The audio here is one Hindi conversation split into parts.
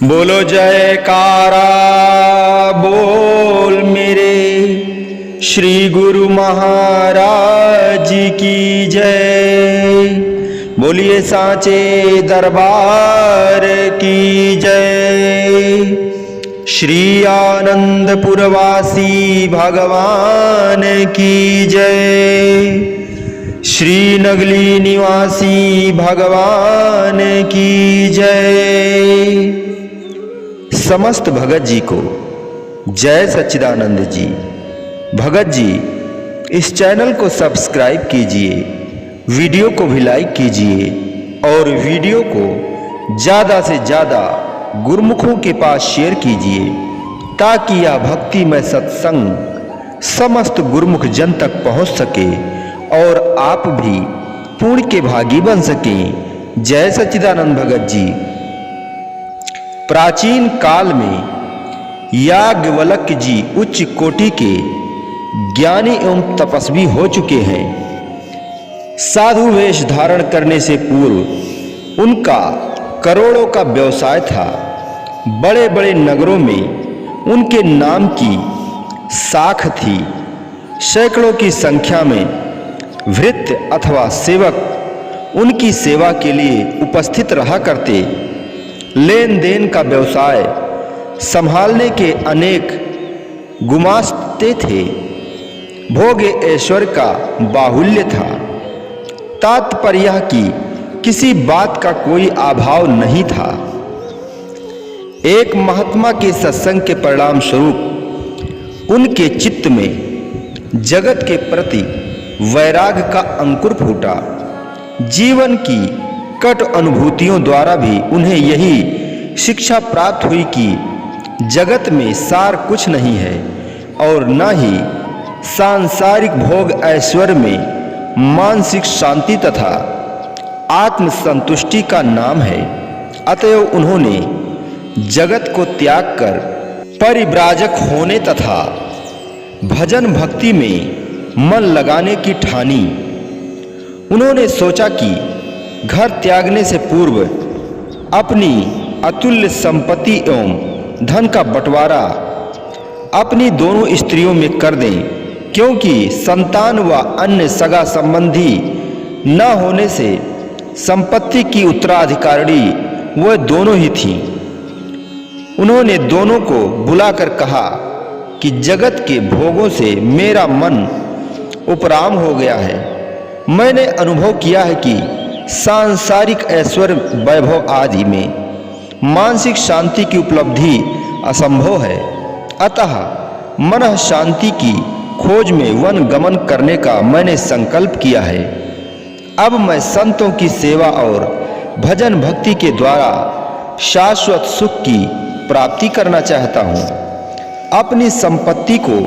बोलो जयकारा बोल मेरे श्री गुरु महाराज की जय। बोलिए सांचे दरबार की जय। श्री आनंदपुरवासी भगवान की जय। श्री नगली निवासी भगवान की जय। समस्त भगत जी को जय सच्चिदानंद जी। भगत जी इस चैनल को सब्सक्राइब कीजिए, वीडियो को भी लाइक कीजिए और वीडियो को ज़्यादा से ज़्यादा गुरुमुखों के पास शेयर कीजिए ताकि यह भक्तिमय सत्संग समस्त गुरुमुख जन तक पहुंच सके और आप भी पुण्य के भागी बन सकें। जय सच्चिदानंद भगत जी। प्राचीन काल में याज्ञवल्क्य जी उच्च कोटि के ज्ञानी एवं तपस्वी हो चुके हैं। साधु वेश धारण करने से पूर्व उनका करोड़ों का व्यवसाय था। बड़े बड़े नगरों में उनके नाम की साख थी। सैकड़ों की संख्या में भृत्य अथवा सेवक उनकी सेवा के लिए उपस्थित रहा करते। लेन देन का व्यवसाय संभालने के अनेक गुमास्ते थे। भोग ऐश्वर्य का बाहुल्य था। तात्पर्य यह कि किसी बात का कोई अभाव नहीं था। एक महात्मा के सत्संग के परिणाम स्वरूप उनके चित्त में जगत के प्रति वैराग्य का अंकुर फूटा। जीवन की कट अनुभूतियों द्वारा भी उन्हें यही शिक्षा प्राप्त हुई कि जगत में सार कुछ नहीं है और न ही सांसारिक भोग ऐश्वर्य में मानसिक शांति तथा आत्म संतुष्टि का नाम है। अतएव उन्होंने जगत को त्याग कर परिव्राजक होने तथा भजन भक्ति में मन लगाने की ठानी। उन्होंने सोचा कि घर त्यागने से पूर्व अपनी अतुल्य संपत्ति एवं धन का बंटवारा अपनी दोनों स्त्रियों में कर दें, क्योंकि संतान व अन्य सगा संबंधी न होने से संपत्ति की उत्तराधिकारिणी वह दोनों ही थीं। उन्होंने दोनों को बुलाकर कहा कि जगत के भोगों से मेरा मन उपराम हो गया है। मैंने अनुभव किया है कि सांसारिक ऐश्वर्य वैभव आदि में मानसिक शांति की उपलब्धि असंभव है। अतः मन शांति की खोज में वन गमन करने का मैंने संकल्प किया है। अब मैं संतों की सेवा और भजन भक्ति के द्वारा शाश्वत सुख की प्राप्ति करना चाहता हूँ। अपनी संपत्ति को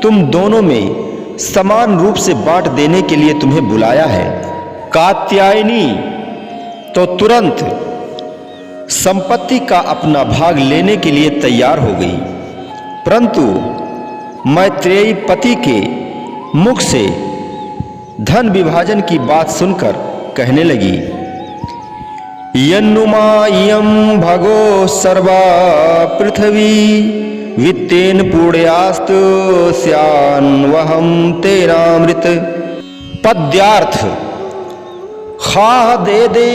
तुम दोनों में समान रूप से बांट देने के लिए तुम्हें बुलाया है। कात्यायनी तो तुरंत संपत्ति का अपना भाग लेने के लिए तैयार हो गई, परंतु मैत्रेयी पति के मुख से धन विभाजन की बात सुनकर कहने लगी, यन्नुमायं भगो सर्वा पृथ्वी वित्तेन पुण्यास्तु स्यान्वहं तेनामृत। पद्यार्थ। खा दे दे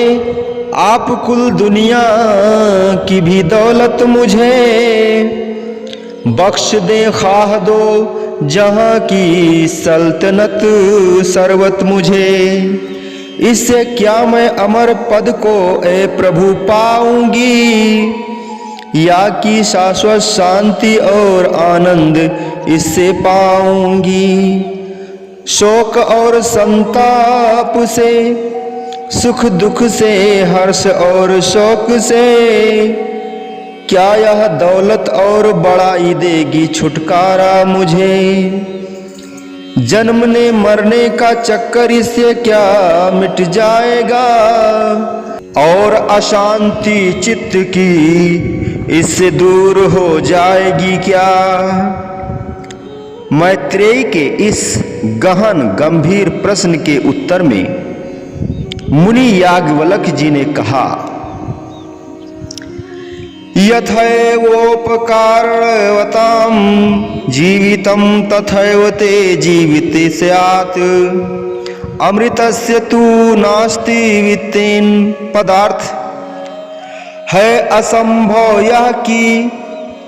आप कुल दुनिया की भी दौलत मुझे, बख्श दे खाह दो जहां की सल्तनत सरवत मुझे। इससे क्या मैं अमर पद को ए प्रभु पाऊंगी, या कि शाश्वत शांति और आनंद इससे पाऊंगी। शोक और संताप से, सुख दुख से, हर्ष और शोक से, क्या यह दौलत और बढ़ाई देगी छुटकारा मुझे। जन्मने मरने का चक्कर इससे क्या मिट जाएगा, और अशांति चित्त की इससे दूर हो जाएगी क्या। मैत्रेयी के इस गहन गंभीर प्रश्न के उत्तर में मुनि याज्ञवल्क्य जी ने कहा, यथैवोपकारवतां जीवितं तथैव ते जीविते स्यात्। अमृतस्य तु नास्ति वित्तेन। पदार्थ है असंभव यह कि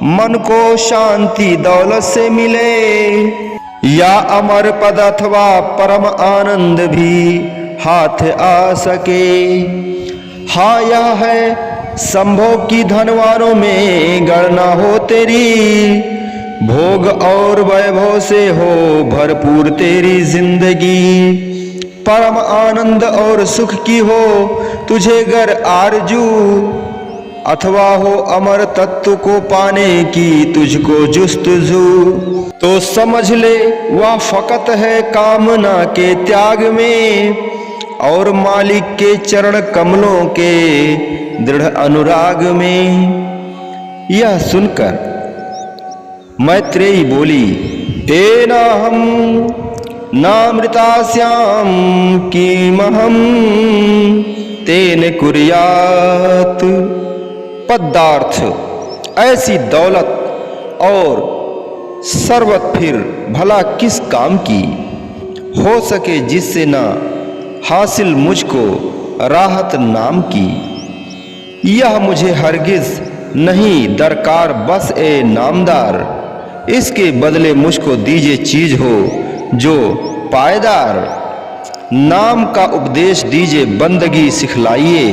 मन को शांति दौलत से मिले, या अमर पद अथवा परम आनंद भी हाथ आ सके। हाँ, यह है संभव कि धनवानों में गणना हो तेरी, भोग और वैभव से हो भरपूर तेरी जिंदगी। परम आनंद और सुख की हो तुझे गर आरजू, अथवा हो अमर तत्व को पाने की तुझको जुस्तजू, तो समझ ले वह फकत है कामना के त्याग में और मालिक के चरण कमलों के दृढ़ अनुराग में। यह सुनकर मैत्रेयी बोली, तेनाहं नामृतास्यां किमहं तेन कुर्यात्। पदार्थ ऐसी दौलत और सर्वत फिर भला किस काम की हो सके जिससे ना हासिल मुझको राहत नाम की। यह मुझे हरगिज नहीं दरकार बस ए नामदार, इसके बदले मुझको दीजिए चीज हो जो पायदार। नाम का उपदेश दीजिए बंदगी सिखलाइए,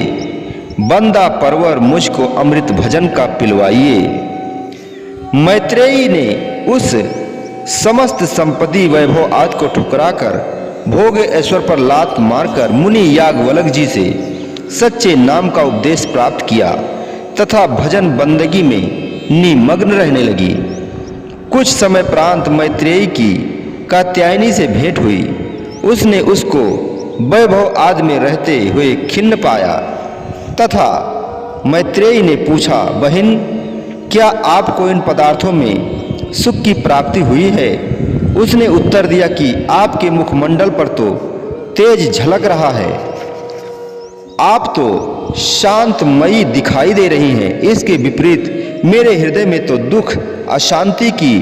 बंदा परवर मुझको अमृत भजन का पिलवाइए। मैत्रेयी ने उस समस्त संपत्ति वैभव आदि को ठुकराकर भोग ऐश्वर्य पर लात मारकर मुनि याज्ञवल्क्य जी से सच्चे नाम का उपदेश प्राप्त किया तथा भजन बंदगी में निमग्न रहने लगी। कुछ समय प्रांत मैत्रेयी की कात्यायनी से भेंट हुई। उसने उसको वैभव आदि में रहते हुए खिन्न पाया तथा मैत्रेयी ने पूछा, बहन, क्या आपको इन पदार्थों में सुख की प्राप्ति हुई है? उसने उत्तर दिया कि आपके मुखमंडल पर तो तेज झलक रहा है, आप तो शांतमयी दिखाई दे रही हैं। इसके विपरीत मेरे हृदय में तो दुख अशांति की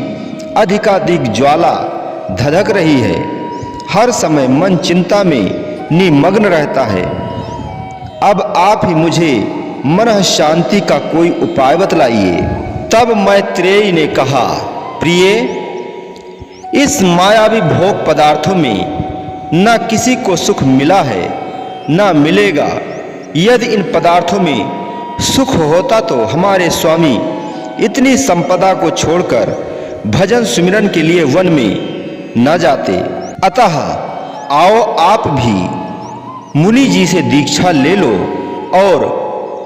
अधिकाधिक ज्वाला धधक रही है। हर समय मन चिंता में निमग्न रहता है। अब आप ही मुझे मन शांति का कोई उपाय बतलाइए। तब मैत्रेयी ने कहा, प्रिय, इस मायावी भोग पदार्थों में न किसी को सुख मिला है न मिलेगा। यदि इन पदार्थों में सुख होता तो हमारे स्वामी इतनी संपदा को छोड़कर भजन सुमिरन के लिए वन में न जाते। अतः आओ आप भी मुनि जी से दीक्षा ले लो और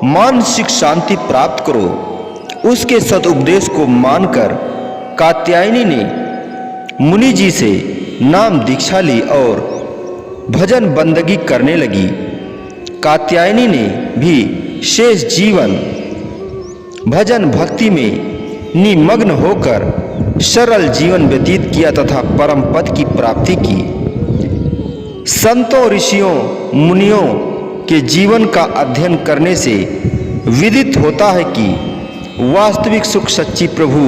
मानसिक शांति प्राप्त करो। उसके सदुपदेश को मानकर कात्यायनी ने मुनि जी से नाम दीक्षा ली और भजन बंदगी करने लगी। कात्यायनी ने भी शेष जीवन भजन भक्ति में निमग्न होकर सरल जीवन व्यतीत किया तथा परम पद की प्राप्ति की। संतों, ऋषियों, मुनियों के जीवन का अध्ययन करने से विदित होता है कि वास्तविक सुख सच्ची प्रभु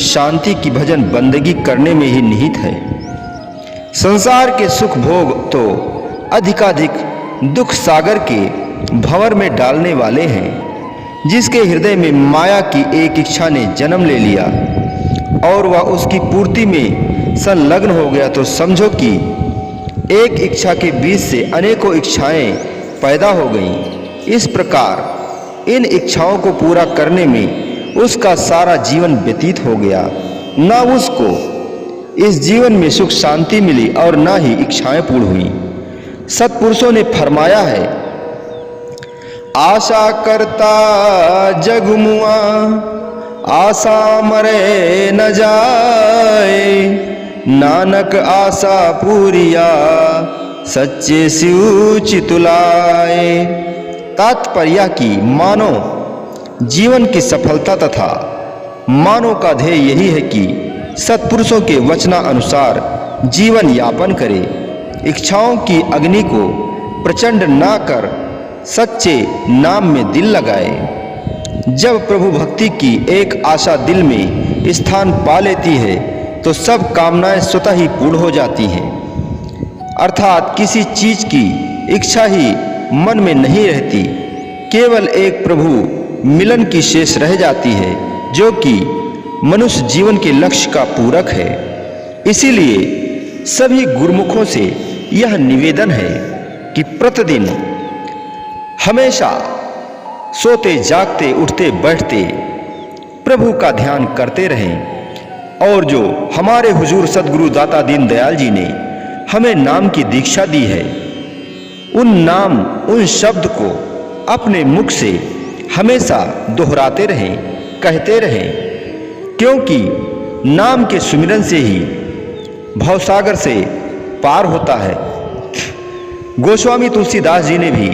शांति की भजन बंदगी करने में ही निहित है। संसार के सुख भोग तो अधिकाधिक दुख सागर के भंवर में डालने वाले हैं। जिसके हृदय में माया की एक इच्छा ने जन्म ले लिया और वह उसकी पूर्ति में संलग्न हो गया तो समझो कि एक इच्छा के बीच से अनेकों इच्छाएं पैदा हो गईं। इस प्रकार इन इच्छाओं को पूरा करने में उसका सारा जीवन व्यतीत हो गया। न उसको इस जीवन में सुख शांति मिली और न ही इच्छाएं पूर्ण हुई। सत्पुरुषों ने फरमाया है, आशा करता जग मुआ, आशा मरे न जाए, नानक आशा पूरिया, सच्चे शिव चितुलाए। तात्पर्य की मानो जीवन की सफलता तथा मानव का ध्येय यही है कि सत्पुरुषों के वचना अनुसार जीवन यापन करे, इच्छाओं की अग्नि को प्रचंड ना कर सच्चे नाम में दिल लगाए जब प्रभु भक्ति की एक आशा दिल में स्थान पा लेती है तो सब कामनाएं स्वतः ही पूर्ण हो जाती हैं। अर्थात किसी चीज की इच्छा ही मन में नहीं रहती, केवल एक प्रभु मिलन की शेष रह जाती है, जो कि मनुष्य जीवन के लक्ष्य का पूरक है। इसीलिए सभी गुरुमुखों से यह निवेदन है कि प्रतिदिन हमेशा सोते जागते उठते बैठते प्रभु का ध्यान करते रहें। और जो हमारे हुजूर सद्गुरु दाता दीन दयाल जी ने हमें नाम की दीक्षा दी है, उन शब्द को अपने मुख से हमेशा दोहराते रहें, कहते रहें, क्योंकि नाम के सुमिरन से ही भवसागर से पार होता है। गोस्वामी तुलसीदास जी ने भी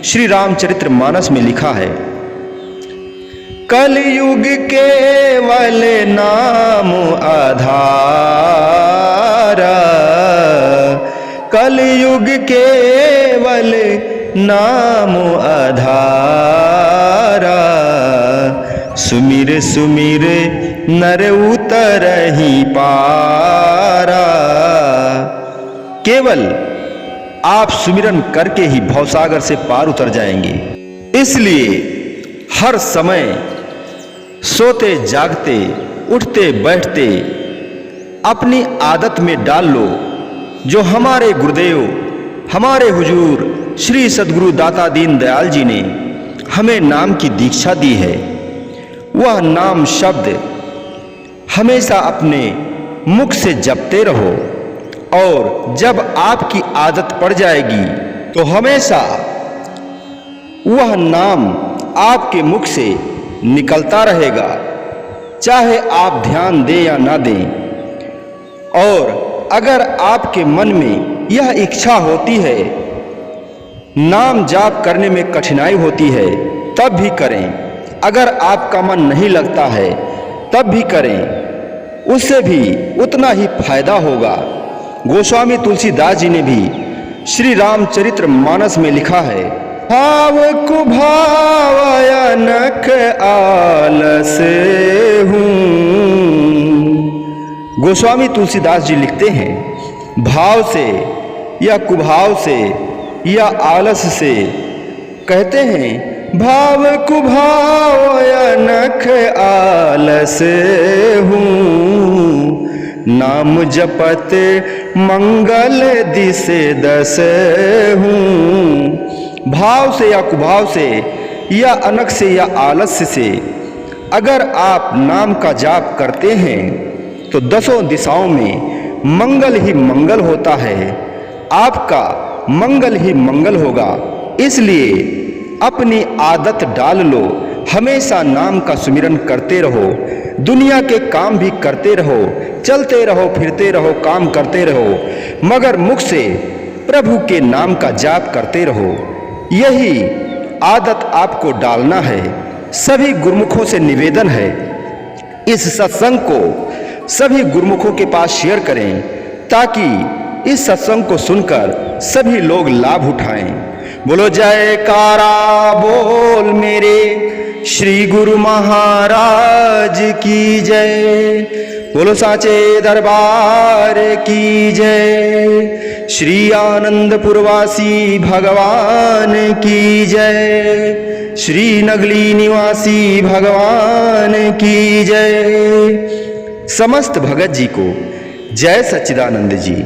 श्री रामचरित्र मानस में लिखा है, कलयुग केवल नाम आधारा, कलयुग केवल नाम आधारा, सुमिर सुमिर नर उतरहि पारा। केवल आप सुमिरन करके ही भवसागर से पार उतर जाएंगे। इसलिए हर समय सोते जागते उठते बैठते अपनी आदत में डाल लो जो हमारे गुरुदेव हमारे हुजूर श्री सद्गुरु दाता दीन दयाल जी ने हमें नाम की दीक्षा दी है। वह नाम शब्द हमेशा अपने मुख से जपते रहो, और जब आपकी आदत पड़ जाएगी तो हमेशा वह नाम आपके मुख से निकलता रहेगा, चाहे आप ध्यान दें या ना दें। और अगर आपके मन में यह इच्छा होती है, नाम जाप करने में कठिनाई होती है, तब भी करें। अगर आपका मन नहीं लगता है तब भी करें, उससे भी उतना ही फायदा होगा। गोस्वामी तुलसीदास जी ने भी श्री रामचरित्र मानस में लिखा है, भाव कुभाव अनख आलस हूँ। गोस्वामी तुलसीदास जी लिखते हैं, भाव से या कुभाव से या आलस से, कहते हैं भाव कुभाव अनख आलस हूँ, नाम जपत मंगल दिसे दस हूँ। भाव से या कुभाव से या अनख से या आलस्य से अगर आप नाम का जाप करते हैं तो दसों दिशाओं में मंगल ही मंगल होता है, आपका मंगल ही मंगल होगा। इसलिए अपनी आदत डाल लो, हमेशा नाम का सुमिरन करते रहो, दुनिया के काम भी करते रहो, चलते रहो फिरते रहो, काम करते रहो, मगर मुख से प्रभु के नाम का जाप करते रहो। यही आदत आपको डालना है। सभी गुरुमुखों से निवेदन है, इस सत्संग को सभी गुरुमुखों के पास शेयर करें, ताकि इस सत्संग को सुनकर सभी लोग लाभ उठाएं। बोलो जयकारा बोल मेरे श्री गुरु महाराज की जय, बोलो साचे दरबार की जय, श्री आनंदपुरवासी भगवान की जय, श्री नगली निवासी भगवान की जय। समस्त भगत जी को जय सच्चिदानंद जी।